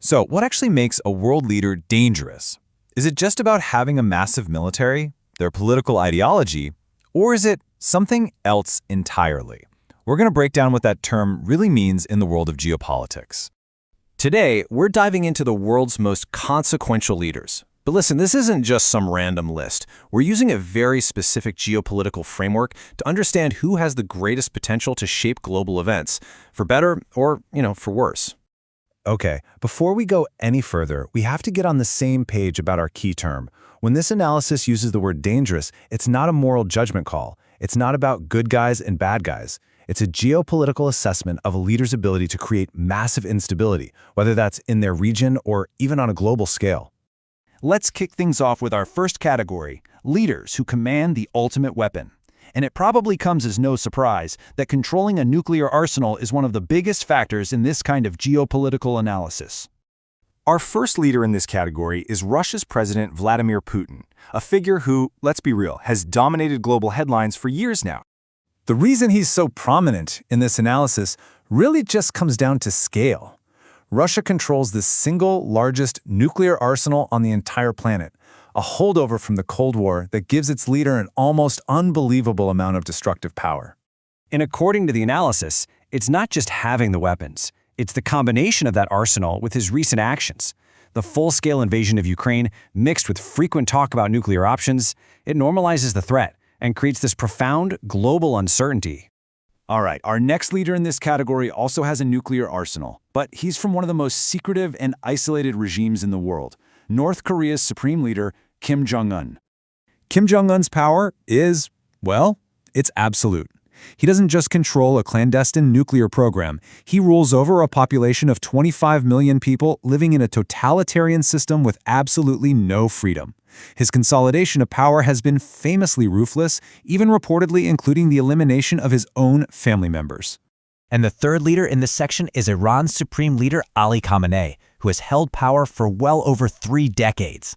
So, what actually makes a world leader dangerous? Is it just about having a massive military, their political ideology, or is it something else entirely? We're going to break down what that term really means in the world of geopolitics. Today, we're diving into the world's most consequential leaders. But listen, this isn't just some random list. We're using a very specific geopolitical framework to understand who has the greatest potential to shape global events, for better or, for worse. Okay, before we go any further, we have to get on the same page about our key term. When this analysis uses the word dangerous, it's not a moral judgment call. It's not about good guys and bad guys. It's a geopolitical assessment of a leader's ability to create massive instability, whether that's in their region or even on a global scale. Let's kick things off with our first category, leaders who command the ultimate weapon. And it probably comes as no surprise that controlling a nuclear arsenal is one of the biggest factors in this kind of geopolitical analysis. Our first leader in this category is Russia's President Vladimir Putin, a figure who, let's be real, has dominated global headlines for years now. The reason he's so prominent in this analysis really just comes down to scale. Russia controls the single largest nuclear arsenal on the entire planet, a holdover from the Cold War that gives its leader an almost unbelievable amount of destructive power. And according to the analysis, it's not just having the weapons. It's the combination of that arsenal with his recent actions. The full-scale invasion of Ukraine, mixed with frequent talk about nuclear options, it normalizes the threat and creates this profound global uncertainty. All right, our next leader in this category also has a nuclear arsenal, but he's from one of the most secretive and isolated regimes in the world, North Korea's supreme leader, Kim Jong-un. Kim Jong-un's power is, well, it's absolute. He doesn't just control a clandestine nuclear program. He rules over a population of 25 million people living in a totalitarian system with absolutely no freedom. His consolidation of power has been famously ruthless, even reportedly including the elimination of his own family members. And the third leader in this section is Iran's supreme leader, Ali Khamenei, who has held power for well over 3 decades.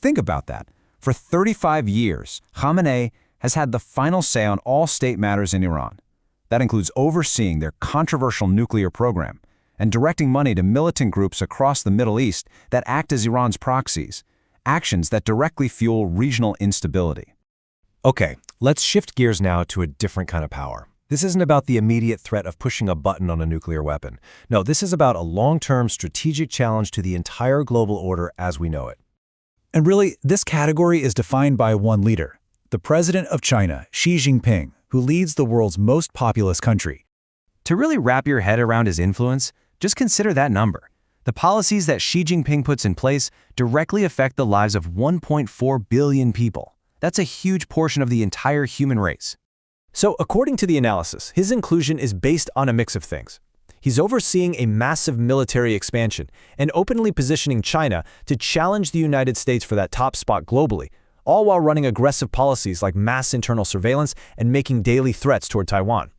Think about that. For 35 years, Khamenei has had the final say on all state matters in Iran. That includes overseeing their controversial nuclear program and directing money to militant groups across the Middle East that act as Iran's proxies, actions that directly fuel regional instability. Okay, let's shift gears now to a different kind of power. This isn't about the immediate threat of pushing a button on a nuclear weapon. No, this is about a long-term strategic challenge to the entire global order as we know it. And really, this category is defined by one leader, the president of China, Xi Jinping, who leads the world's most populous country. To really wrap your head around his influence, just consider that number. The policies that Xi Jinping puts in place directly affect the lives of 1.4 billion people. That's a huge portion of the entire human race. So, according to the analysis, his inclusion is based on a mix of things. He's overseeing a massive military expansion and openly positioning China to challenge the United States for that top spot globally, all while running aggressive policies like mass internal surveillance and making daily threats toward Taiwan.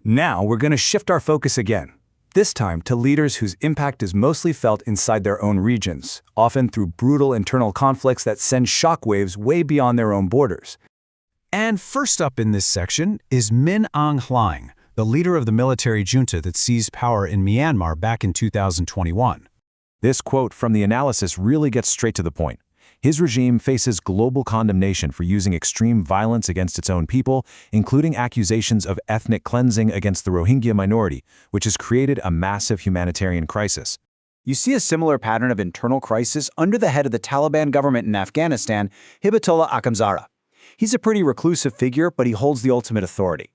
Now we're going to shift our focus again, this time to leaders whose impact is mostly felt inside their own regions, often through brutal internal conflicts that send shockwaves way beyond their own borders. And first up in this section is Aung Hlaing, the leader of the military junta that seized power in Myanmar back in 2021. This quote from the analysis really gets straight to the point. His regime faces global condemnation for using extreme violence against its own people, including accusations of ethnic cleansing against the Rohingya minority, which has created a massive humanitarian crisis. You see a similar pattern of internal crisis under the head of the Taliban government in Afghanistan, Hibatullah Akhundzada. He's a pretty reclusive figure, but he holds the ultimate authority.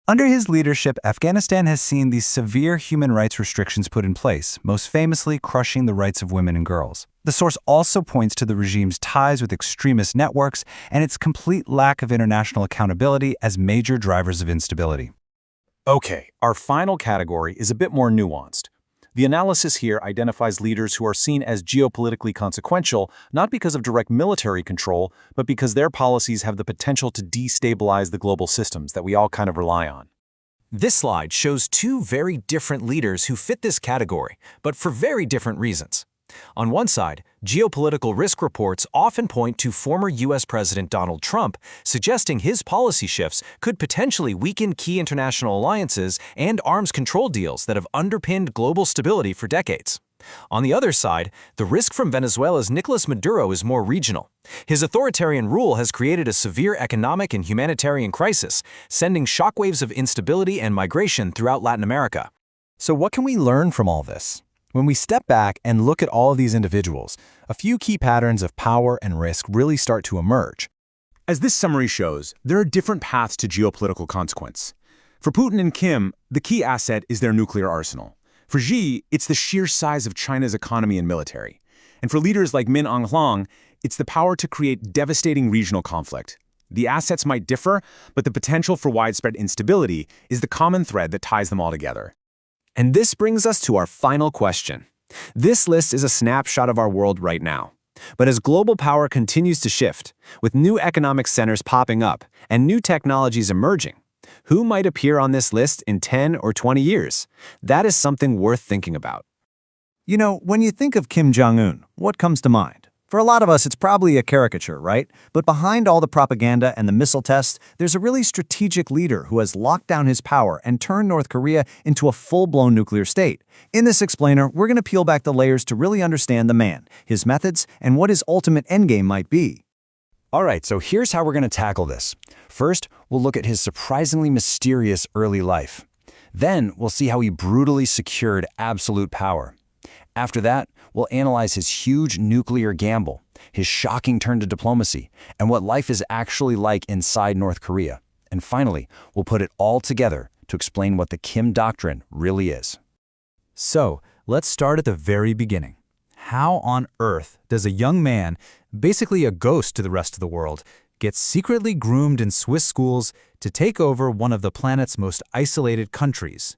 Under his leadership, Afghanistan has seen these severe human rights restrictions put in place, most famously crushing the rights of women and girls. The source also points to the regime's ties with extremist networks and its complete lack of international accountability as major drivers of instability. Okay, our final category is a bit more nuanced. The analysis here identifies leaders who are seen as geopolitically consequential, not because of direct military control, but because their policies have the potential to destabilize the global systems that we all kind of rely on. This slide shows 2 very different leaders who fit this category, but for very different reasons. On one side, geopolitical risk reports often point to former U.S. President Donald Trump, suggesting his policy shifts could potentially weaken key international alliances and arms control deals that have underpinned global stability for decades. On the other side, the risk from Venezuela's Nicolas Maduro is more regional. His authoritarian rule has created a severe economic and humanitarian crisis, sending shockwaves of instability and migration throughout Latin America. So what can we learn from all this? When we step back and look at all of these individuals, a few key patterns of power and risk really start to emerge. As this summary shows, there are different paths to geopolitical consequence. For Putin and Kim, the key asset is their nuclear arsenal. For Xi, it's the sheer size of China's economy and military. And for leaders like Aung Hlaing, it's the power to create devastating regional conflict. The assets might differ, but the potential for widespread instability is the common thread that ties them all together. And this brings us to our final question. This list is a snapshot of our world right now. But as global power continues to shift, with new economic centers popping up and new technologies emerging, who might appear on this list in 10 or 20 years? That is something worth thinking about. You know, when you think of Kim Jong-un, what comes to mind? For a lot of us, it's probably a caricature, right? But behind all the propaganda and the missile tests, there's a really strategic leader who has locked down his power and turned North Korea into a full-blown nuclear state. In this explainer, we're going to peel back the layers to really understand the man, his methods, and what his ultimate endgame might be. All right, so here's how we're going to tackle this. First, we'll look at his surprisingly mysterious early life. Then, we'll see how he brutally secured absolute power. After that, we'll analyze his huge nuclear gamble, his shocking turn to diplomacy, and what life is actually like inside North Korea. And finally, we'll put it all together to explain what the Kim Doctrine really is. So, let's start at the very beginning. How on earth does a young man, basically a ghost to the rest of the world, get secretly groomed in Swiss schools to take over one of the planet's most isolated countries?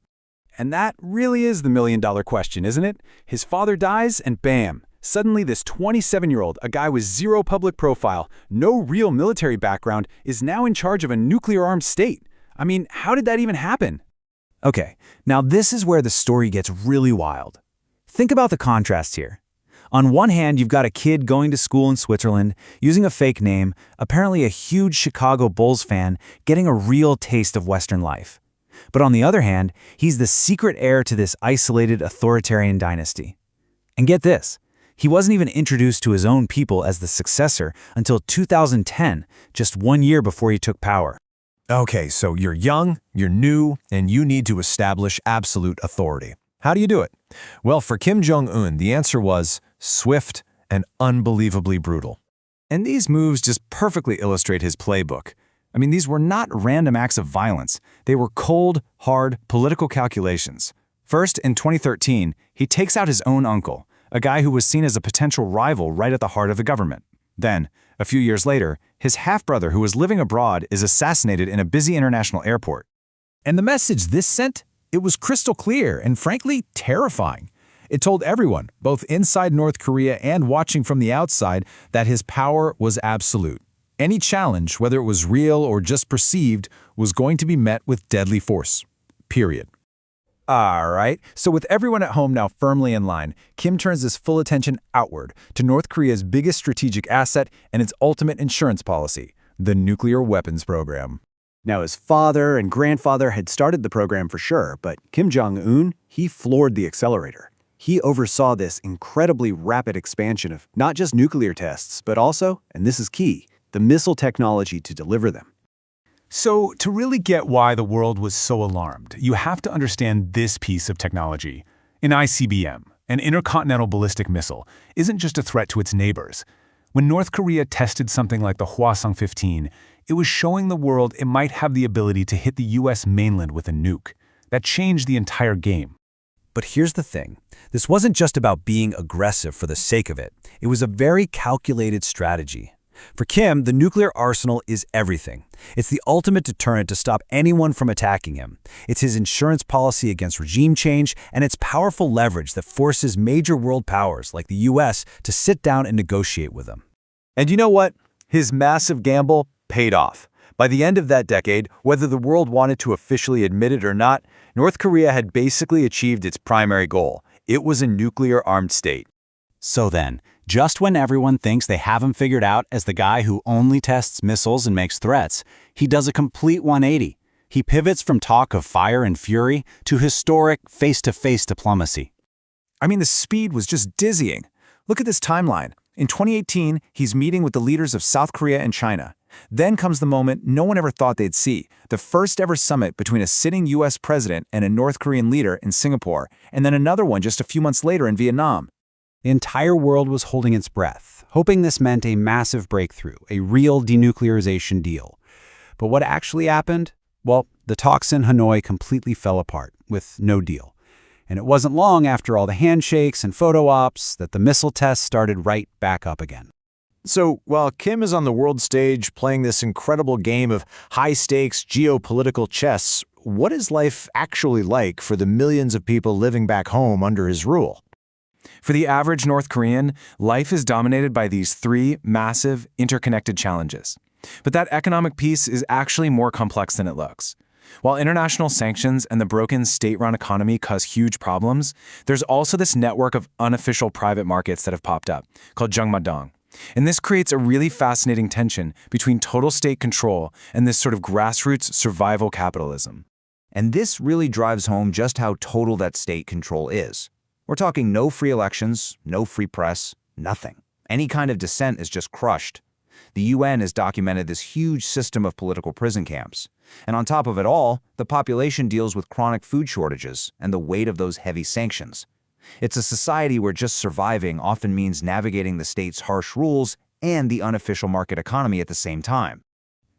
And that really is the million-dollar question, isn't it? His father dies, and bam! Suddenly this 27-year-old, a guy with zero public profile, no real military background, is now in charge of a nuclear-armed state. I mean, how did that even happen? Okay, now this is where the story gets really wild. Think about the contrast here. On one hand, you've got a kid going to school in Switzerland, using a fake name, apparently a huge Chicago Bulls fan, getting a real taste of Western life. But on the other hand, he's the secret heir to this isolated authoritarian dynasty. And get this, he wasn't even introduced to his own people as the successor until 2010, just 1 year before he took power. Okay, so you're young, you're new, and you need to establish absolute authority. How do you do it? Well, for Kim Jong-un, the answer was swift and unbelievably brutal. And these moves just perfectly illustrate his playbook. I mean, these were not random acts of violence. They were cold, hard, political calculations. First, in 2013, he takes out his own uncle, a guy who was seen as a potential rival right at the heart of the government. Then, a few years later, his half-brother who was living abroad is assassinated in a busy international airport. And the message this sent? It was crystal clear and, frankly, terrifying. It told everyone, both inside North Korea and watching from the outside, that his power was absolute. Any challenge, whether it was real or just perceived, was going to be met with deadly force. Period. All right, so with everyone at home now firmly in line, Kim turns his full attention outward to North Korea's biggest strategic asset and its ultimate insurance policy, the nuclear weapons program. Now, his father and grandfather had started the program for sure, but Kim Jong-un, he floored the accelerator. He oversaw this incredibly rapid expansion of not just nuclear tests, but also, and this is key, the missile technology to deliver them. So, to really get why the world was so alarmed, you have to understand this piece of technology. An ICBM, an intercontinental ballistic missile, isn't just a threat to its neighbors. When North Korea tested something like the Hwasong-15, it was showing the world it might have the ability to hit the U.S. mainland with a nuke. That changed the entire game. But here's the thing. This wasn't just about being aggressive for the sake of it. It was a very calculated strategy. For Kim, the nuclear arsenal is everything. It's the ultimate deterrent to stop anyone from attacking him. It's his insurance policy against regime change, and it's powerful leverage that forces major world powers like the U.S. to sit down and negotiate with him. And you know what? His massive gamble paid off. By the end of that decade, whether the world wanted to officially admit it or not, North Korea had basically achieved its primary goal. It was a nuclear-armed state. So then, just when everyone thinks they have him figured out as the guy who only tests missiles and makes threats, he does a complete 180. He pivots from talk of fire and fury to historic face-to-face diplomacy. I mean, the speed was just dizzying. Look at this timeline. In 2018, he's meeting with the leaders of South Korea and China. Then comes the moment no one ever thought they'd see, the first ever summit between a sitting US president and a North Korean leader in Singapore, and then another one just a few months later in Vietnam. The entire world was holding its breath, hoping this meant a massive breakthrough, a real denuclearization deal. But what actually happened? Well, the talks in Hanoi completely fell apart, with no deal. And it wasn't long after all the handshakes and photo ops that the missile tests started right back up again. So, while Kim is on the world stage playing this incredible game of high-stakes geopolitical chess, what is life actually like for the millions of people living back home under his rule? For the average North Korean, life is dominated by these three massive, interconnected challenges. But that economic piece is actually more complex than it looks. While international sanctions and the broken state-run economy cause huge problems, there's also this network of unofficial private markets that have popped up, called Jongmadong. And this creates a really fascinating tension between total state control and this sort of grassroots survival capitalism. And this really drives home just how total that state control is. We're talking no free elections, no free press, nothing. Any kind of dissent is just crushed. The UN has documented this huge system of political prison camps. And on top of it all, the population deals with chronic food shortages and the weight of those heavy sanctions. It's a society where just surviving often means navigating the state's harsh rules and the unofficial market economy at the same time.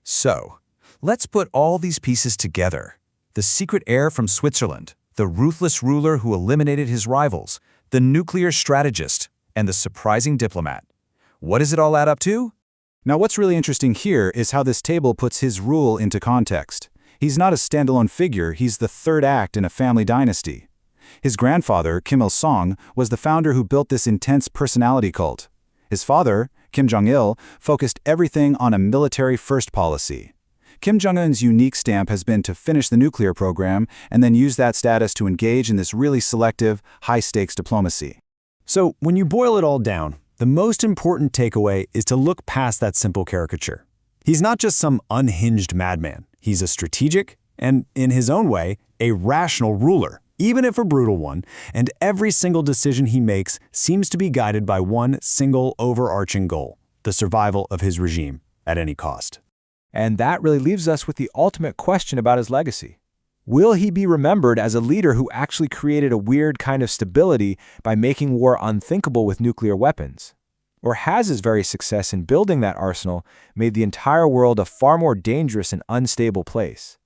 So, let's put all these pieces together. The secret heir from Switzerland, the ruthless ruler who eliminated his rivals, the nuclear strategist, and the surprising diplomat. What does it all add up to? Now, what's really interesting here is how this table puts his rule into context. He's not a standalone figure, he's the third act in a family dynasty. His grandfather, Kim Il-sung, was the founder who built this intense personality cult. His father, Kim Jong-il, focused everything on a military-first policy. Kim Jong-un's unique stamp has been to finish the nuclear program and then use that status to engage in this really selective, high-stakes diplomacy. So, when you boil it all down, the most important takeaway is to look past that simple caricature. He's not just some unhinged madman. He's a strategic and, in his own way, a rational ruler, even if a brutal one, and every single decision he makes seems to be guided by one single overarching goal, the survival of his regime at any cost. And that really leaves us with the ultimate question about his legacy. Will he be remembered as a leader who actually created a weird kind of stability by making war unthinkable with nuclear weapons? Or has his very success in building that arsenal made the entire world a far more dangerous and unstable place?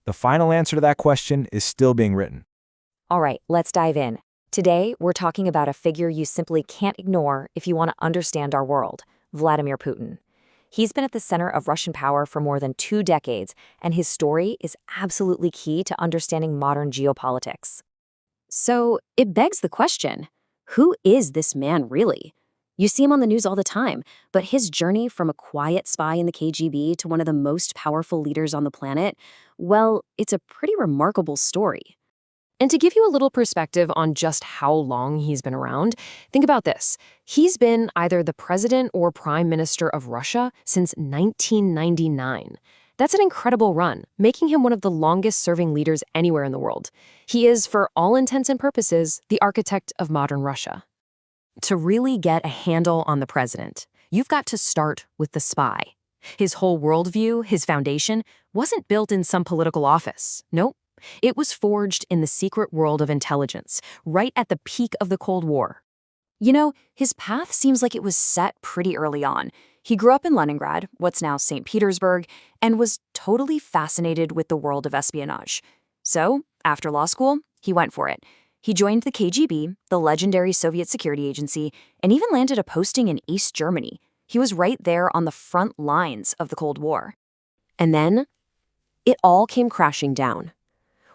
The final answer to that question is still being written. All right, let's dive in. Today, we're talking about a figure you simply can't ignore if you want to understand our world, Vladimir Putin. He's been at the center of Russian power for more than 2 decades, and his story is absolutely key to understanding modern geopolitics. So, it begs the question, who is this man really? You see him on the news all the time, but his journey from a quiet spy in the KGB to one of the most powerful leaders on the planet, well, it's a pretty remarkable story. And to give you a little perspective on just how long he's been around, think about this. He's been either the president or prime minister of Russia since 1999. That's an incredible run, making him one of the longest-serving leaders anywhere in the world. He is, for all intents and purposes, the architect of modern Russia. To really get a handle on the president, you've got to start with the spy. His whole worldview, his foundation, wasn't built in some political office. Nope. It was forged in the secret world of intelligence, right at the peak of the Cold War. You know, his path seems like it was set pretty early on. He grew up in Leningrad, what's now St. Petersburg, and was totally fascinated with the world of espionage. So, after law school, he went for it. He joined the KGB, the legendary Soviet security agency, and even landed a posting in East Germany. He was right there on the front lines of the Cold War. And then, it all came crashing down.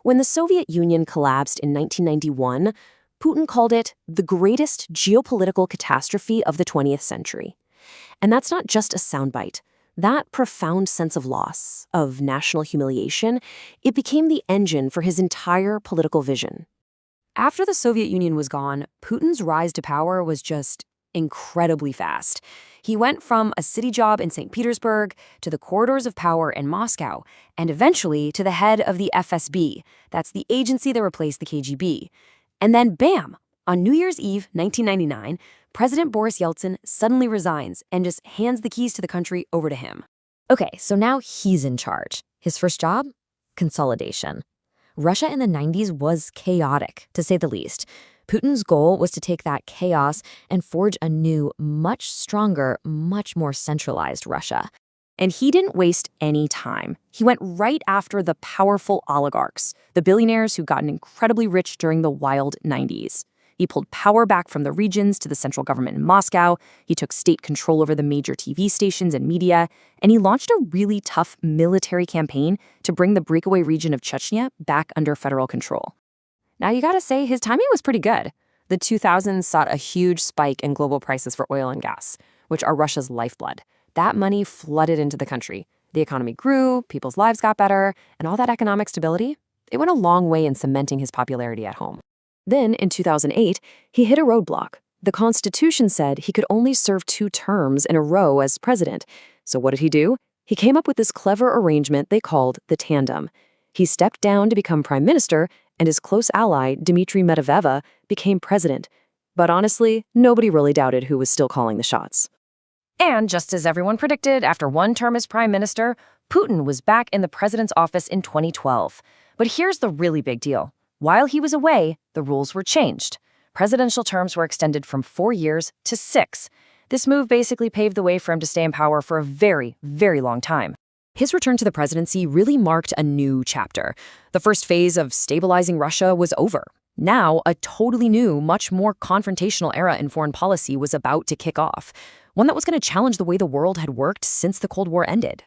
When the Soviet Union collapsed in 1991, Putin called it the greatest geopolitical catastrophe of the 20th century. And that's not just a soundbite. That profound sense of loss, of national humiliation, it became the engine for his entire political vision. After the Soviet Union was gone, Putin's rise to power was just incredibly fast. He went from a city job in St. Petersburg to the corridors of power in Moscow, and eventually to the head of the FSB. That's the agency that replaced the KGB. And then, bam, On New Year's Eve, 1999, President Boris Yeltsin suddenly resigns and just hands the keys to the country over to him. Okay, so now he's in charge. His first job? Consolidation. Russia in the 90s was chaotic, to say the least. Putin's goal was to take that chaos and forge a new, much stronger, much more centralized Russia. And he didn't waste any time. He went right after the powerful oligarchs, the billionaires who gotten incredibly rich during the wild 90s. He pulled power back from the regions to the central government in Moscow. He took state control over the major TV stations and media. And he launched a really tough military campaign to bring the breakaway region of Chechnya back under federal control. Now, you gotta say, his timing was pretty good. The 2000s saw a huge spike in global prices for oil and gas, which are Russia's lifeblood. That money flooded into the country. The economy grew, people's lives got better, and all that economic stability, it went a long way in cementing his popularity at home. Then, in 2008, he hit a roadblock. The Constitution said he could only serve 2 terms in a row as president. So what did he do? He came up with this clever arrangement they called the tandem. He stepped down to become prime minister, and his close ally, Dmitry Medvedev, became president. But honestly, nobody really doubted who was still calling the shots. And just as everyone predicted, after 1 term as prime minister, Putin was back in the president's office in 2012. But here's the really big deal. While he was away, the rules were changed. Presidential terms were extended from 4 years to 6. This move basically paved the way for him to stay in power for a very, very long time. His return to the presidency really marked a new chapter. The first phase of stabilizing Russia was over. Now, a totally new, much more confrontational era in foreign policy was about to kick off, one that was going to challenge the way the world had worked since the Cold War ended.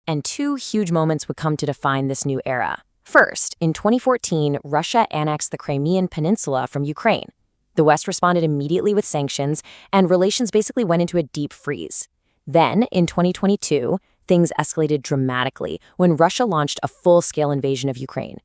And 2 huge moments would come to define this new era. First, in 2014, Russia annexed the Crimean Peninsula from Ukraine. The West responded immediately with sanctions, and relations basically went into a deep freeze. Then, in 2022, things escalated dramatically when Russia launched a full-scale invasion of Ukraine,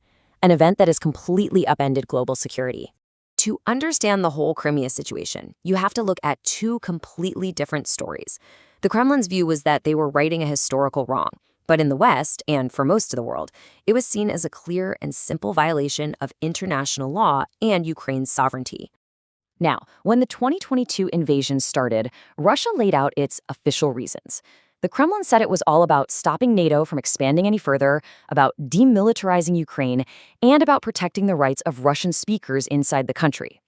an event that has completely upended global security. To understand the whole Crimea situation, you have to look at 2 completely different stories. The Kremlin's view was that they were righting a historical wrong. But in the West, and for most of the world, it was seen as a clear and simple violation of international law and Ukraine's sovereignty. Now, when the 2022 invasion started, Russia laid out its official reasons. The Kremlin said it was all about stopping NATO from expanding any further, about demilitarizing Ukraine, and about protecting the rights of Russian speakers inside the country.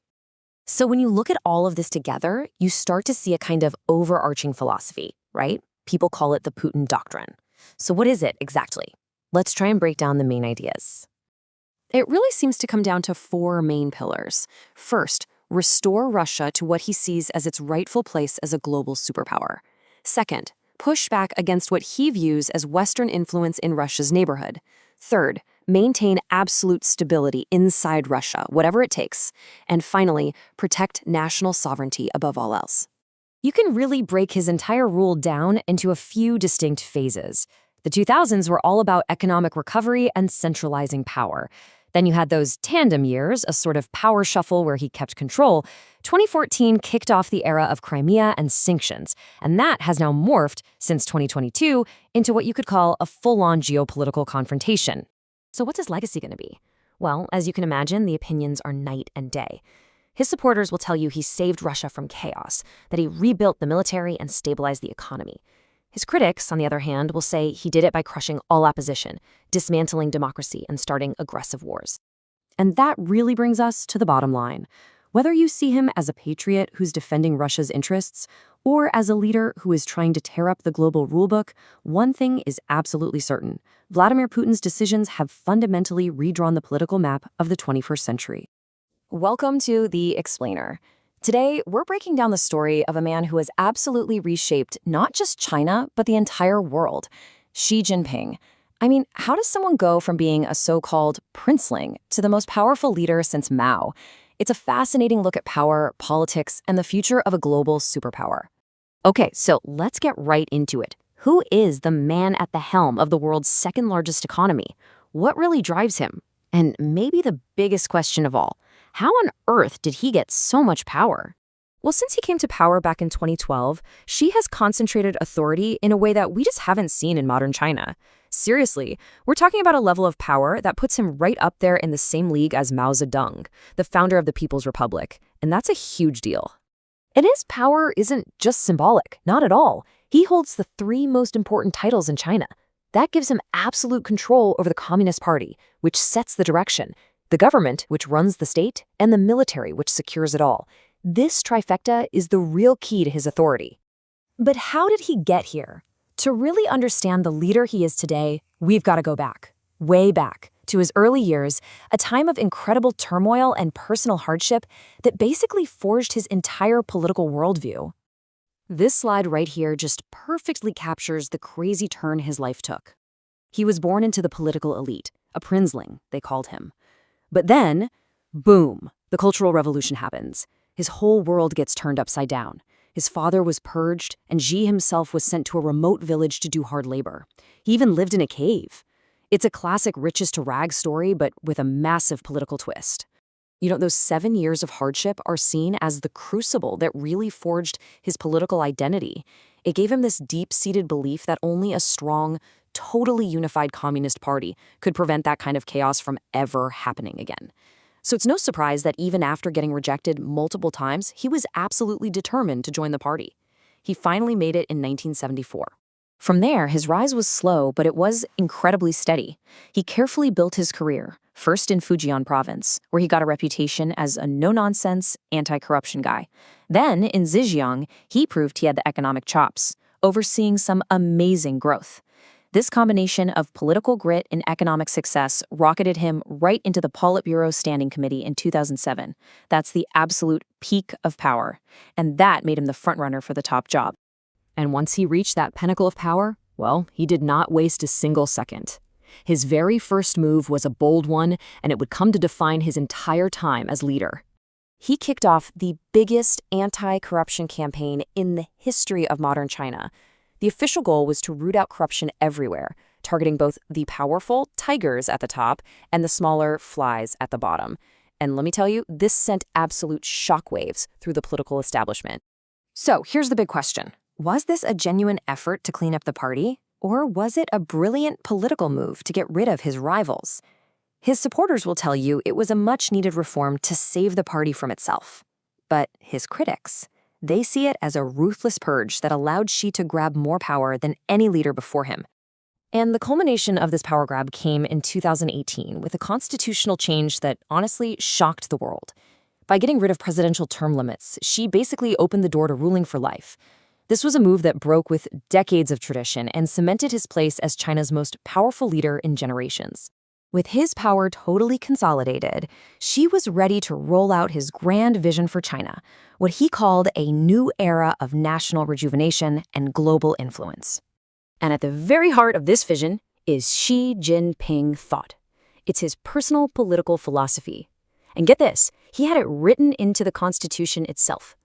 So when you look at all of this together, you start to see a kind of overarching philosophy, right? People call it the Putin doctrine. So what is it exactly? Let's try and break down the main ideas. It really seems to come down to 4 main pillars. First, restore Russia to what he sees as its rightful place as a global superpower. Second, push back against what he views as Western influence in Russia's neighborhood. Third, maintain absolute stability inside Russia, whatever it takes. And finally, protect national sovereignty above all else. You can really break his entire rule down into a few distinct phases. The 2000s were all about economic recovery and centralizing power. Then you had those tandem years, a sort of power shuffle where he kept control. 2014 kicked off the era of Crimea and sanctions, and that has now morphed, since 2022, into what you could call a full-on geopolitical confrontation. So what's his legacy going to be? Well, as you can imagine, the opinions are night and day. His supporters will tell you he saved Russia from chaos, that he rebuilt the military and stabilized the economy. His critics, on the other hand, will say he did it by crushing all opposition, dismantling democracy, and starting aggressive wars. And that really brings us to the bottom line. Whether you see him as a patriot who's defending Russia's interests, or as a leader who is trying to tear up the global rulebook, one thing is absolutely certain. Vladimir Putin's decisions have fundamentally redrawn the political map of the 21st century. Welcome to The Explainer. Today, we're breaking down the story of a man who has absolutely reshaped not just China, but the entire world, Xi Jinping. I mean, how does someone go from being a so-called princeling to the most powerful leader since Mao? It's a fascinating look at power, politics, and the future of a global superpower. Okay, so let's get right into it. Who is the man at the helm of the world's second largest economy? What really drives him? And maybe the biggest question of all, how on earth did he get so much power? Well, since he came to power back in 2012, Xi has concentrated authority in a way that we just haven't seen in modern China. Seriously, we're talking about a level of power that puts him right up there in the same league as Mao Zedong, the founder of the People's Republic, and that's a huge deal. And his power isn't just symbolic, not at all. He holds the 3 most important titles in China. That gives him absolute control over the Communist Party, which sets the direction, the government, which runs the state, and the military, which secures it all. This trifecta is the real key to his authority. But how did he get here? To really understand the leader he is today, we've got to go back, way back, to his early years, a time of incredible turmoil and personal hardship that basically forged his entire political worldview. This slide right here just perfectly captures the crazy turn his life took. He was born into the political elite, a princeling, they called him. But then, boom, the Cultural Revolution happens. His whole world gets turned upside down. His father was purged, and Xi himself was sent to a remote village to do hard labor. He even lived in a cave. It's a classic riches to rags story, but with a massive political twist. You know, those 7 years of hardship are seen as the crucible that really forged his political identity. It gave him this deep-seated belief that only a strong, totally unified Communist Party could prevent that kind of chaos from ever happening again. So it's no surprise that even after getting rejected multiple times, he was absolutely determined to join the party. He finally made it in 1974. From there, his rise was slow, but it was incredibly steady. He carefully built his career, first in Fujian province, where he got a reputation as a no-nonsense, anti-corruption guy. Then, in Zhejiang, he proved he had the economic chops, overseeing some amazing growth. This combination of political grit and economic success rocketed him right into the Politburo Standing Committee in 2007. That's the absolute peak of power, and that made him the frontrunner for the top job. And once he reached that pinnacle of power, well, he did not waste a single second. His very first move was a bold one, and it would come to define his entire time as leader. He kicked off the biggest anti-corruption campaign in the history of modern China. The official goal was to root out corruption everywhere, targeting both the powerful tigers at the top and the smaller flies at the bottom. And let me tell you, this sent absolute shockwaves through the political establishment. So here's the big question. Was this a genuine effort to clean up the party? Or was it a brilliant political move to get rid of his rivals? His supporters will tell you it was a much-needed reform to save the party from itself. But his critics, they see it as a ruthless purge that allowed Xi to grab more power than any leader before him. And the culmination of this power grab came in 2018 with a constitutional change that honestly shocked the world. By getting rid of presidential term limits, Xi basically opened the door to ruling for life. This was a move that broke with decades of tradition and cemented his place as China's most powerful leader in generations. With his power totally consolidated, Xi was ready to roll out his grand vision for China, what he called a new era of national rejuvenation and global influence. And at the very heart of this vision is Xi Jinping thought. It's his personal political philosophy. And get this, he had it written into the Constitution itself.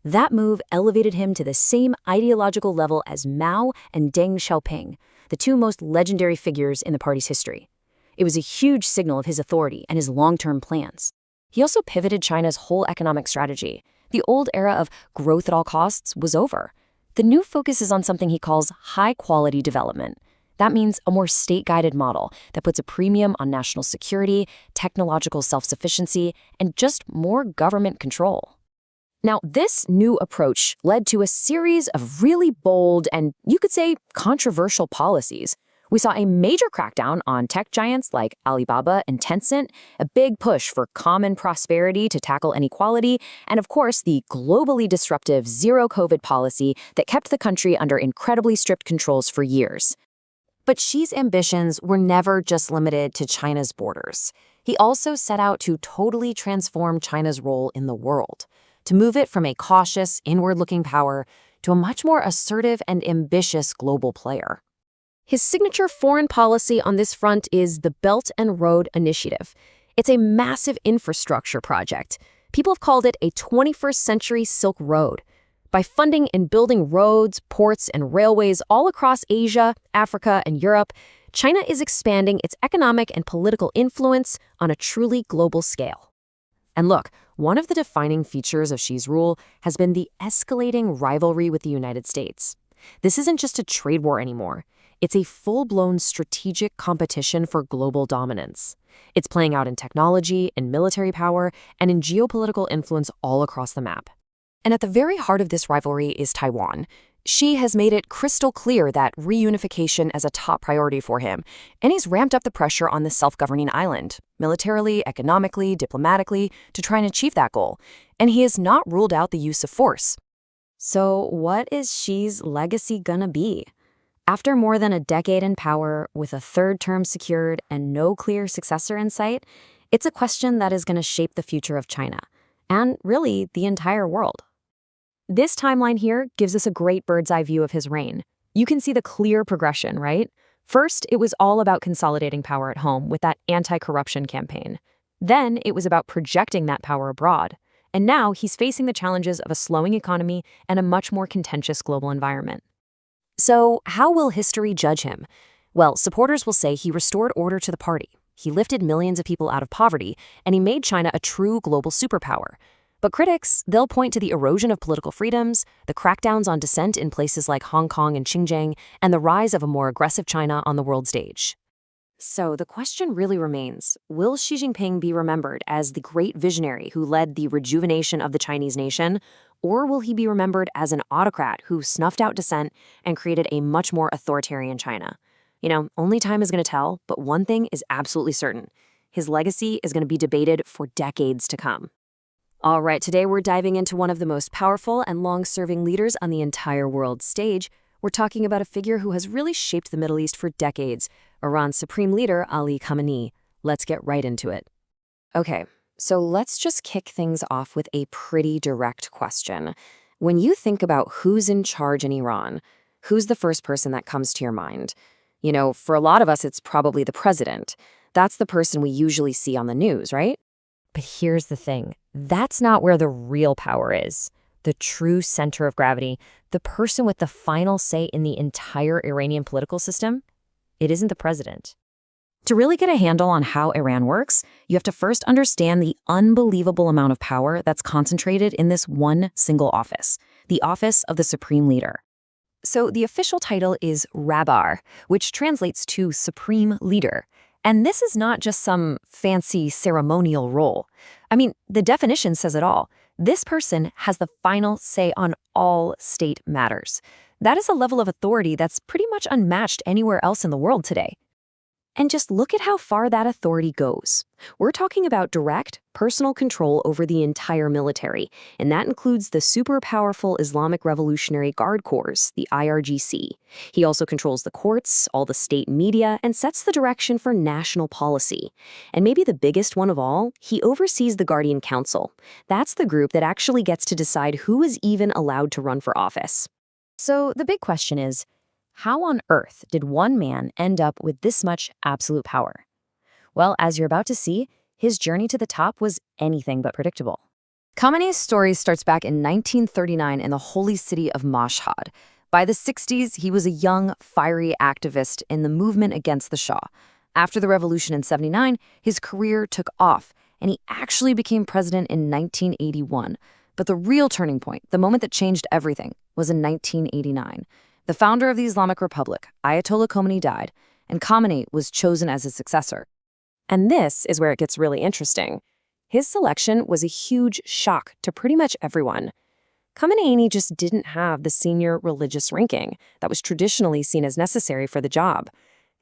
That move elevated him to the same ideological level as Mao and Deng Xiaoping, the 2 most legendary figures in the party's history. It was a huge signal of his authority and his long-term plans. He also pivoted China's whole economic strategy. The old era of growth at all costs was over. The new focus is on something he calls high-quality development. That means a more state-guided model that puts a premium on national security, technological self-sufficiency, and just more government control. Now, this new approach led to a series of really bold and, you could say, controversial policies. We saw a major crackdown on tech giants like Alibaba and Tencent, a big push for common prosperity to tackle inequality, and of course, the globally disruptive zero-COVID policy that kept the country under incredibly strict controls for years. But Xi's ambitions were never just limited to China's borders. He also set out to totally transform China's role in the world, to move it from a cautious, inward-looking power to a much more assertive and ambitious global player. His signature foreign policy on this front is the Belt and Road Initiative. It's a massive infrastructure project. People have called it a 21st century Silk Road. By funding and building roads, ports, and railways all across Asia, Africa, and Europe, China is expanding its economic and political influence on a truly global scale. And look, one of the defining features of Xi's rule has been the escalating rivalry with the United States. This isn't just a trade war anymore. It's a full-blown strategic competition for global dominance. It's playing out in technology, in military power, and in geopolitical influence all across the map. And at the very heart of this rivalry is Taiwan. Xi has made it crystal clear that reunification is a top priority for him, and he's ramped up the pressure on the self-governing island, militarily, economically, diplomatically, to try and achieve that goal. And he has not ruled out the use of force. So what is Xi's legacy gonna be? After more than a decade in power, with a third term secured and no clear successor in sight, it's a question that is gonna shape the future of China, and really the entire world. This timeline here gives us a great bird's-eye view of his reign. You can see the clear progression, right? First, it was all about consolidating power at home with that anti-corruption campaign. Then, it was about projecting that power abroad. And now, he's facing the challenges of a slowing economy and a much more contentious global environment. So, how will history judge him? Well, supporters will say he restored order to the party. He lifted millions of people out of poverty, and he made China a true global superpower. But critics, they'll point to the erosion of political freedoms, the crackdowns on dissent in places like Hong Kong and Xinjiang, and the rise of a more aggressive China on the world stage. So the question really remains, will Xi Jinping be remembered as the great visionary who led the rejuvenation of the Chinese nation, or will he be remembered as an autocrat who snuffed out dissent and created a much more authoritarian China? Only time is going to tell, but one thing is absolutely certain. His legacy is going to be debated for decades to come. All right, today we're diving into one of the most powerful and long-serving leaders on the entire world stage. We're talking about a figure who has really shaped the Middle East for decades, Iran's supreme leader, Ali Khamenei. Let's get right into it. Okay, so let's just kick things off with a pretty direct question. When you think about who's in charge in Iran, who's the first person that comes to your mind? For a lot of us, it's probably the president. That's the person we usually see on the news, right? But here's the thing. That's not where the real power is. The true center of gravity, the person with the final say in the entire Iranian political system, it isn't the president. To really get a handle on how Iran works, you have to first understand the unbelievable amount of power that's concentrated in this one single office, the office of the supreme leader. So the official title is Rabar, which translates to supreme leader. And this is not just some fancy ceremonial role. The definition says it all. This person has the final say on all state matters. That is a level of authority that's pretty much unmatched anywhere else in the world today. And just look at how far that authority goes. We're talking about direct, personal control over the entire military, and that includes the super powerful Islamic Revolutionary Guard Corps, the IRGC. He also controls the courts, all the state media, and sets the direction for national policy. And maybe the biggest one of all, he oversees the Guardian Council. That's the group that actually gets to decide who is even allowed to run for office. So the big question is, how on earth did one man end up with this much absolute power? Well, as you're about to see, his journey to the top was anything but predictable. Khamenei's story starts back in 1939 in the holy city of Mashhad. By the 60s, he was a young, fiery activist in the movement against the Shah. After the revolution in 79, his career took off, and he actually became president in 1981. But the real turning point, the moment that changed everything, was in 1989. The founder of the Islamic Republic, Ayatollah Khamenei, died, and Khamenei was chosen as his successor. And this is where it gets really interesting. His selection was a huge shock to pretty much everyone. Khamenei just didn't have the senior religious ranking that was traditionally seen as necessary for the job.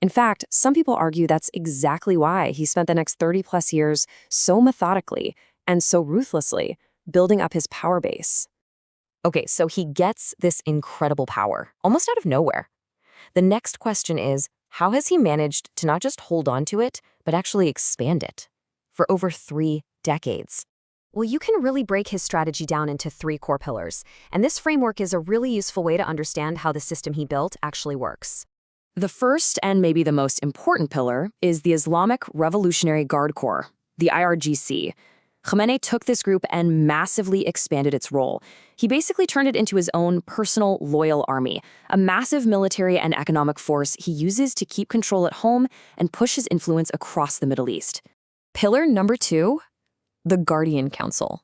In fact, some people argue that's exactly why he spent the next 30-plus years so methodically and so ruthlessly building up his power base. Okay, so he gets this incredible power, almost out of nowhere. The next question is, how has he managed to not just hold on to it, but actually expand it? For over 3 decades. Well, you can really break his strategy down into 3 core pillars, and this framework is a really useful way to understand how the system he built actually works. The first, and maybe the most important pillar, is the Islamic Revolutionary Guard Corps, the IRGC. Khamenei took this group and massively expanded its role. He basically turned it into his own personal loyal army, a massive military and economic force he uses to keep control at home and push his influence across the Middle East. Pillar number 2, the Guardian Council.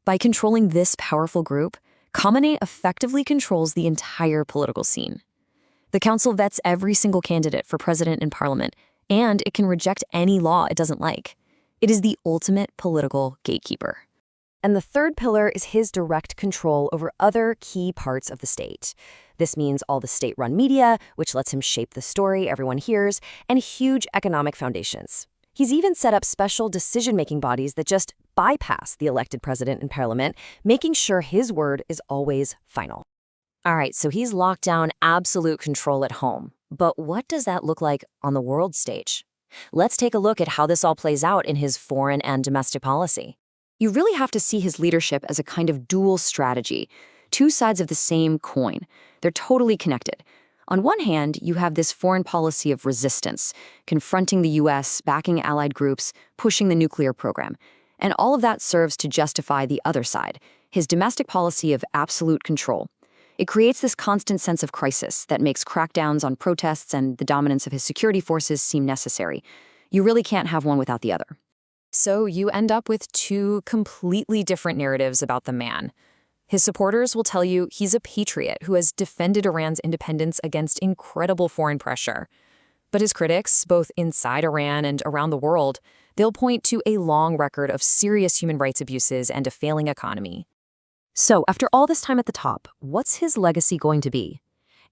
By controlling this powerful group, Khamenei effectively controls the entire political scene. The council vets every single candidate for president and parliament, and it can reject any law it doesn't like. It is the ultimate political gatekeeper. And the third pillar is his direct control over other key parts of the state. This means all the state-run media, which lets him shape the story everyone hears, and huge economic foundations. He's even set up special decision-making bodies that just bypass the elected president and parliament, making sure his word is always final. All right, so he's locked down absolute control at home. But what does that look like on the world stage? Let's take a look at how this all plays out in his foreign and domestic policy. You really have to see his leadership as a kind of dual strategy, two sides of the same coin. They're totally connected. On one hand, you have this foreign policy of resistance, confronting the U.S., backing allied groups, pushing the nuclear program. And all of that serves to justify the other side, his domestic policy of absolute control. It creates this constant sense of crisis that makes crackdowns on protests and the dominance of his security forces seem necessary. You really can't have one without the other. So you end up with two completely different narratives about the man. His supporters will tell you he's a patriot who has defended Iran's independence against incredible foreign pressure. But his critics, both inside Iran and around the world, they'll point to a long record of serious human rights abuses and a failing economy. So, after all this time at the top, what's his legacy going to be?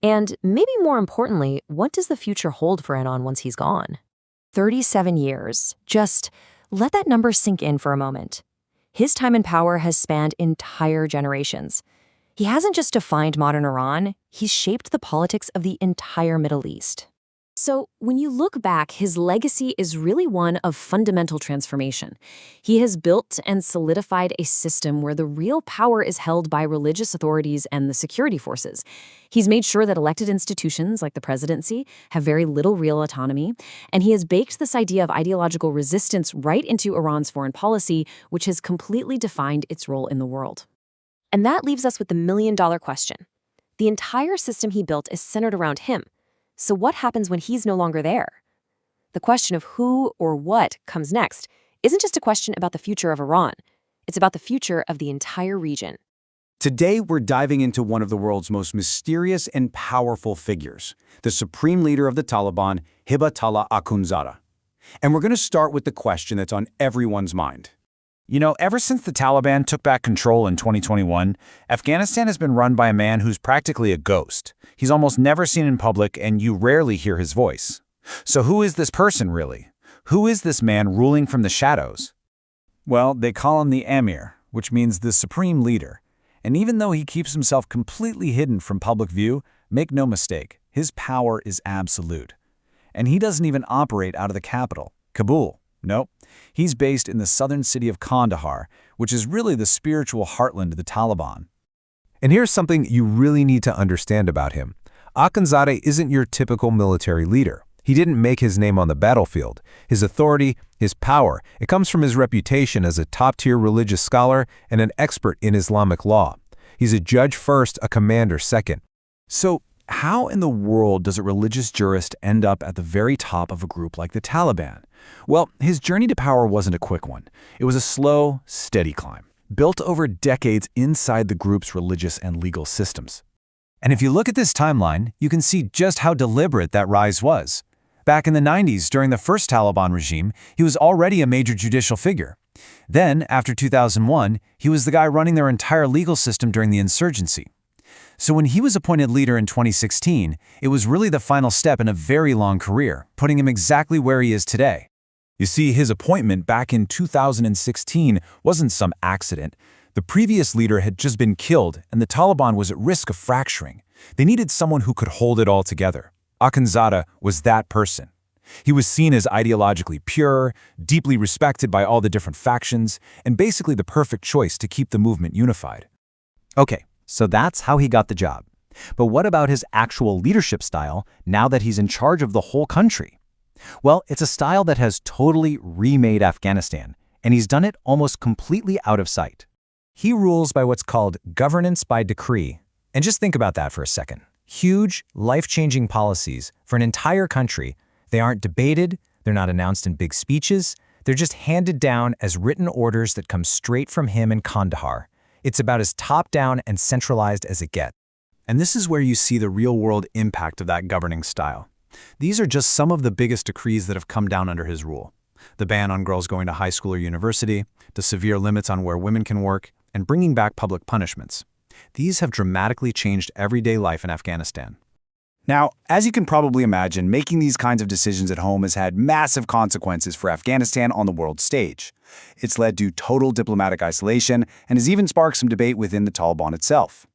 And maybe more importantly, what does the future hold for Iran once he's gone? 37 years. Just let that number sink in for a moment. His time in power has spanned entire generations. He hasn't just defined modern Iran, he's shaped the politics of the entire Middle East. So, when you look back, his legacy is really one of fundamental transformation. He has built and solidified a system where the real power is held by religious authorities and the security forces. He's made sure that elected institutions, like the presidency, have very little real autonomy, and he has baked this idea of ideological resistance right into Iran's foreign policy, which has completely defined its role in the world. And that leaves us with the million-dollar question. The entire system he built is centered around him. So what happens when he's no longer there? The question of who or what comes next isn't just a question about the future of Iran. It's about the future of the entire region. Today, we're diving into one of the world's most mysterious and powerful figures, the supreme leader of the Taliban, Hibatullah Akhundzada. And we're going to start with the question that's on everyone's mind. You know, ever since the Taliban took back control in 2021, Afghanistan has been run by a man who's practically a ghost. He's almost never seen in public, and you rarely hear his voice. So who is this person, really? Who is this man ruling from the shadows? Well, they call him the Emir, which means the supreme leader. And even though he keeps himself completely hidden from public view, make no mistake, his power is absolute. And he doesn't even operate out of the capital, Kabul. Nope, he's based in the southern city of Kandahar, which is really the spiritual heartland of the Taliban. And here's something you really need to understand about him. Akhundzada isn't your typical military leader. He didn't make his name on the battlefield. His authority, his power, it comes from his reputation as a top-tier religious scholar and an expert in Islamic law. He's a judge first, a commander second. So, how in the world does a religious jurist end up at the very top of a group like the Taliban? Well, his journey to power wasn't a quick one. It was a slow, steady climb, built over decades inside the group's religious and legal systems. And if you look at this timeline, you can see just how deliberate that rise was. Back in the 90s, during the first Taliban regime, he was already a major judicial figure. Then, after 2001, he was the guy running their entire legal system during the insurgency. So when he was appointed leader in 2016, it was really the final step in a very long career, putting him exactly where he is today. You see, his appointment back in 2016 wasn't some accident. The previous leader had just been killed, and the Taliban was at risk of fracturing. They needed someone who could hold it all together. Akhundzada was that person. He was seen as ideologically pure, deeply respected by all the different factions, and basically the perfect choice to keep the movement unified. Okay, so that's how he got the job. But what about his actual leadership style now that he's in charge of the whole country? Well, it's a style that has totally remade Afghanistan, and he's done it almost completely out of sight. He rules by what's called governance by decree. And just think about that for a second. Huge, life-changing policies for an entire country. They aren't debated, they're not announced in big speeches, they're just handed down as written orders that come straight from him in Kandahar. It's about as top-down and centralized as it gets. And this is where you see the real-world impact of that governing style. These are just some of the biggest decrees that have come down under his rule. The ban on girls going to high school or university, the severe limits on where women can work, and bringing back public punishments. These have dramatically changed everyday life in Afghanistan. Now, as you can probably imagine, making these kinds of decisions at home has had massive consequences for Afghanistan on the world stage. It's led to total diplomatic isolation and has even sparked some debate within the Taliban itself.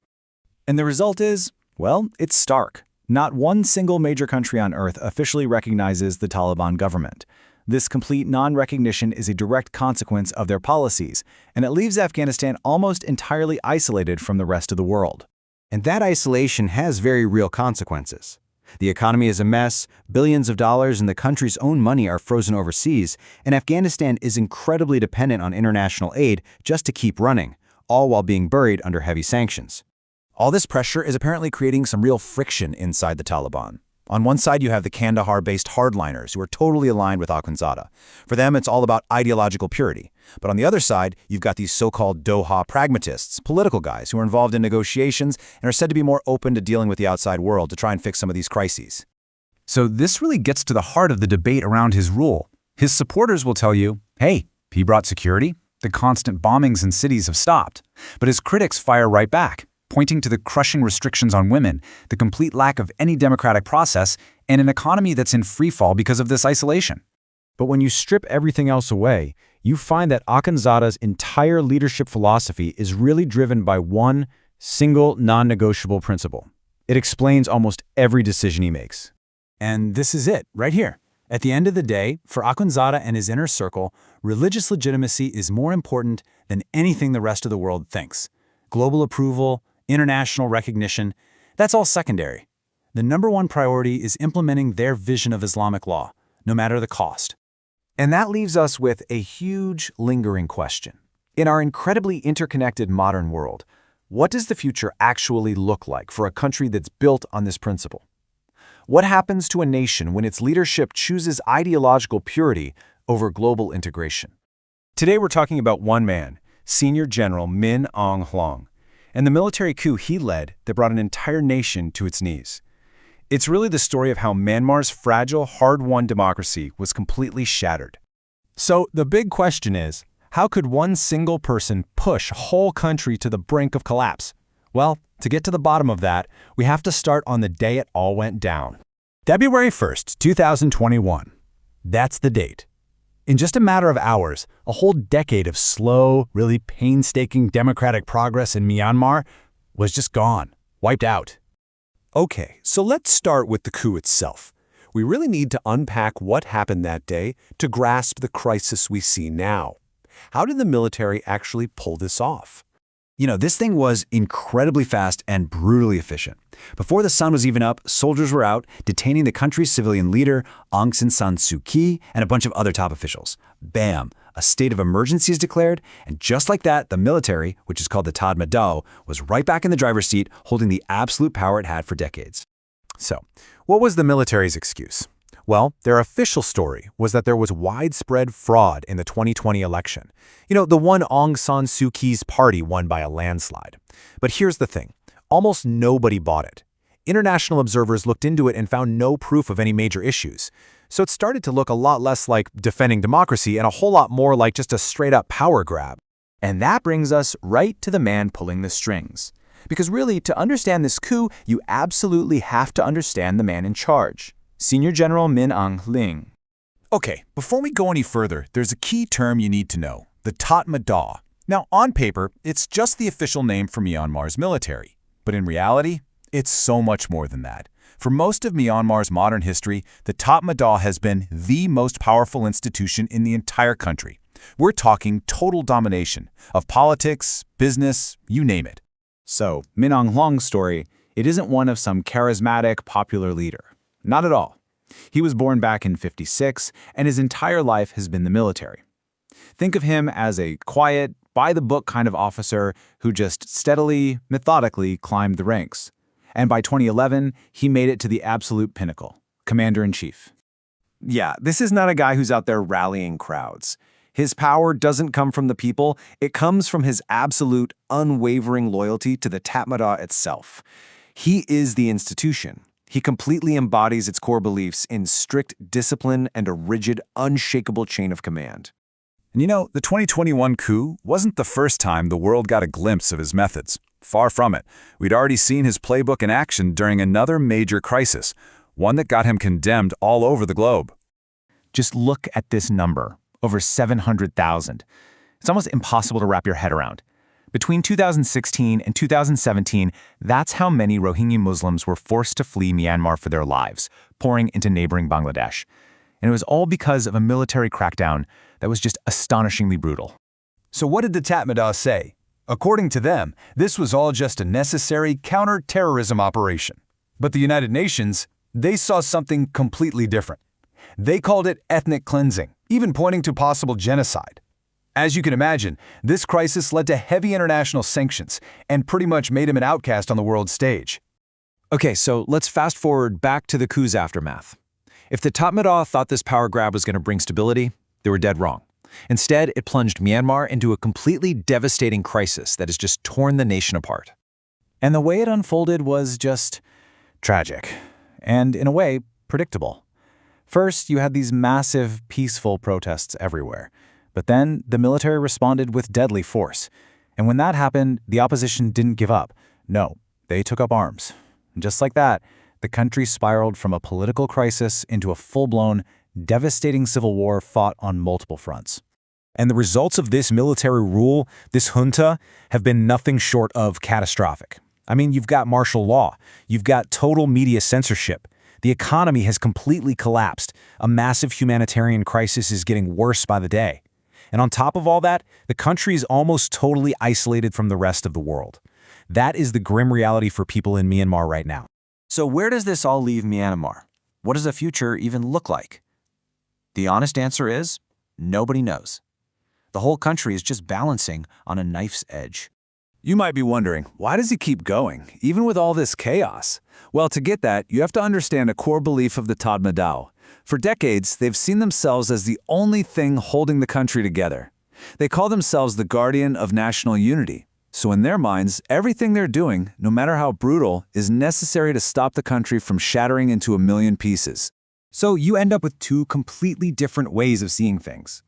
And the result is, well, it's stark. Not one single major country on earth officially recognizes the Taliban government. This complete non-recognition is a direct consequence of their policies, and it leaves Afghanistan almost entirely isolated from the rest of the world. And that isolation has very real consequences. The economy is a mess, billions of dollars in the country's own money are frozen overseas, and Afghanistan is incredibly dependent on international aid just to keep running, all while being buried under heavy sanctions. All this pressure is apparently creating some real friction inside the Taliban. On one side, you have the Kandahar-based hardliners who are totally aligned with Akhundzada. For them, it's all about ideological purity. But on the other side, you've got these so-called Doha pragmatists, political guys who are involved in negotiations and are said to be more open to dealing with the outside world to try and fix some of these crises. So this really gets to the heart of the debate around his rule. His supporters will tell you, hey, he brought security, the constant bombings in cities have stopped. But his critics fire right back, pointing to the crushing restrictions on women, the complete lack of any democratic process, and an economy that's in freefall because of this isolation. But when you strip everything else away, you find that Akhundzada's entire leadership philosophy is really driven by one single non-negotiable principle. It explains almost every decision he makes. And this is it, right here. At the end of the day, for Akhundzada and his inner circle, religious legitimacy is more important than anything the rest of the world thinks. Global approval, international recognition, that's all secondary. The number one priority is implementing their vision of Islamic law, no matter the cost. And that leaves us with a huge, lingering question. In our incredibly interconnected modern world, what does the future actually look like for a country that's built on this principle? What happens to a nation when its leadership chooses ideological purity over global integration? Today we're talking about one man, Senior General Aung Hlaing, and the military coup he led that brought an entire nation to its knees. It's really the story of how Myanmar's fragile, hard-won democracy was completely shattered. So the big question is, how could one single person push a whole country to the brink of collapse? Well, to get to the bottom of that, we have to start on the day it all went down. February 1st, 2021. That's the date. In just a matter of hours, a whole decade of slow, really painstaking democratic progress in Myanmar was just gone, wiped out. Okay, so let's start with the coup itself. We really need to unpack what happened that day to grasp the crisis we see now. How did the military actually pull this off? You know, this thing was incredibly fast and brutally efficient. Before the sun was even up, soldiers were out, detaining the country's civilian leader, Aung San Suu Kyi, and a bunch of other top officials. Bam! A state of emergency is declared, and just like that, the military, which is called the Tatmadaw, was right back in the driver's seat, holding the absolute power it had for decades. So, what was the military's excuse? Well, their official story was that there was widespread fraud in the 2020 election. You know, the one Aung San Suu Kyi's party won by a landslide. But here's the thing. Almost nobody bought it. International observers looked into it and found no proof of any major issues. So it started to look a lot less like defending democracy and a whole lot more like just a straight-up power grab. And that brings us right to the man pulling the strings. Because really, to understand this coup, you absolutely have to understand the man in charge. Senior General Aung Hlaing. Okay, before we go any further, there's a key term you need to know, the Tatmadaw. Now, on paper, it's just the official name for Myanmar's military. But in reality, it's so much more than that. For most of Myanmar's modern history, the Tatmadaw has been the most powerful institution in the entire country. We're talking total domination of politics, business, you name it. So, Aung Hlaing's story, it isn't one of some charismatic, popular leader. Not at all. He was born back in '56, and his entire life has been the military. Think of him as a quiet, by-the-book kind of officer who just steadily, methodically climbed the ranks. And by 2011, he made it to the absolute pinnacle, commander-in-chief. Yeah, this is not a guy who's out there rallying crowds. His power doesn't come from the people, it comes from his absolute, unwavering loyalty to the Tatmadaw itself. He is the institution. He completely embodies its core beliefs in strict discipline and a rigid, unshakable chain of command. And you know, the 2021 coup wasn't the first time the world got a glimpse of his methods. Far from it. We'd already seen his playbook in action during another major crisis, one that got him condemned all over the globe. Just look at this number, over 700,000. It's almost impossible to wrap your head around. Between 2016 and 2017, that's how many Rohingya Muslims were forced to flee Myanmar for their lives, pouring into neighboring Bangladesh. And it was all because of a military crackdown that was just astonishingly brutal. So what did the Tatmadaw say? According to them, this was all just a necessary counter-terrorism operation. But the United Nations, they saw something completely different. They called it ethnic cleansing, even pointing to possible genocide. As you can imagine, this crisis led to heavy international sanctions and pretty much made him an outcast on the world stage. Okay, so let's fast forward back to the coup's aftermath. If the Tatmadaw thought this power grab was going to bring stability, they were dead wrong. Instead, it plunged Myanmar into a completely devastating crisis that has just torn the nation apart. And the way it unfolded was just tragic, and in a way, predictable. First, you had these massive, peaceful protests everywhere. But then the military responded with deadly force. And when that happened, the opposition didn't give up. No, they took up arms. And just like that, the country spiraled from a political crisis into a full-blown, devastating civil war fought on multiple fronts. And the results of this military rule, this junta, have been nothing short of catastrophic. I mean, you've got martial law. You've got total media censorship. The economy has completely collapsed. A massive humanitarian crisis is getting worse by the day. And on top of all that, the country is almost totally isolated from the rest of the world. That is the grim reality for people in Myanmar right now. So where does this all leave Myanmar? What does the future even look like? The honest answer is, nobody knows. The whole country is just balancing on a knife's edge. You might be wondering, why does he keep going, even with all this chaos? Well, to get that, you have to understand a core belief of the Tatmadaw. For decades, they've seen themselves as the only thing holding the country together. They call themselves the guardian of national unity. So in their minds, everything they're doing, no matter how brutal, is necessary to stop the country from shattering into a million pieces. So you end up with two completely different ways of seeing things.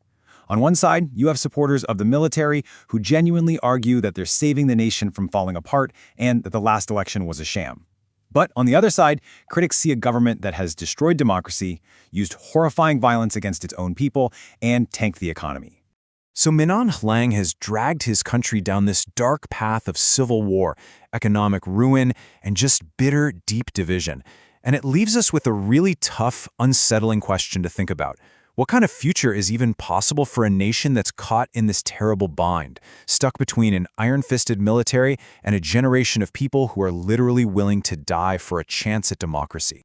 On one side, you have supporters of the military who genuinely argue that they're saving the nation from falling apart and that the last election was a sham. But on the other side, critics see a government that has destroyed democracy, used horrifying violence against its own people, and tanked the economy. So Hlaing has dragged his country down this dark path of civil war, economic ruin, and just bitter, deep division. And it leaves us with a really tough, unsettling question to think about. What kind of future is even possible for a nation that's caught in this terrible bind, stuck between an iron-fisted military and a generation of people who are literally willing to die for a chance at democracy?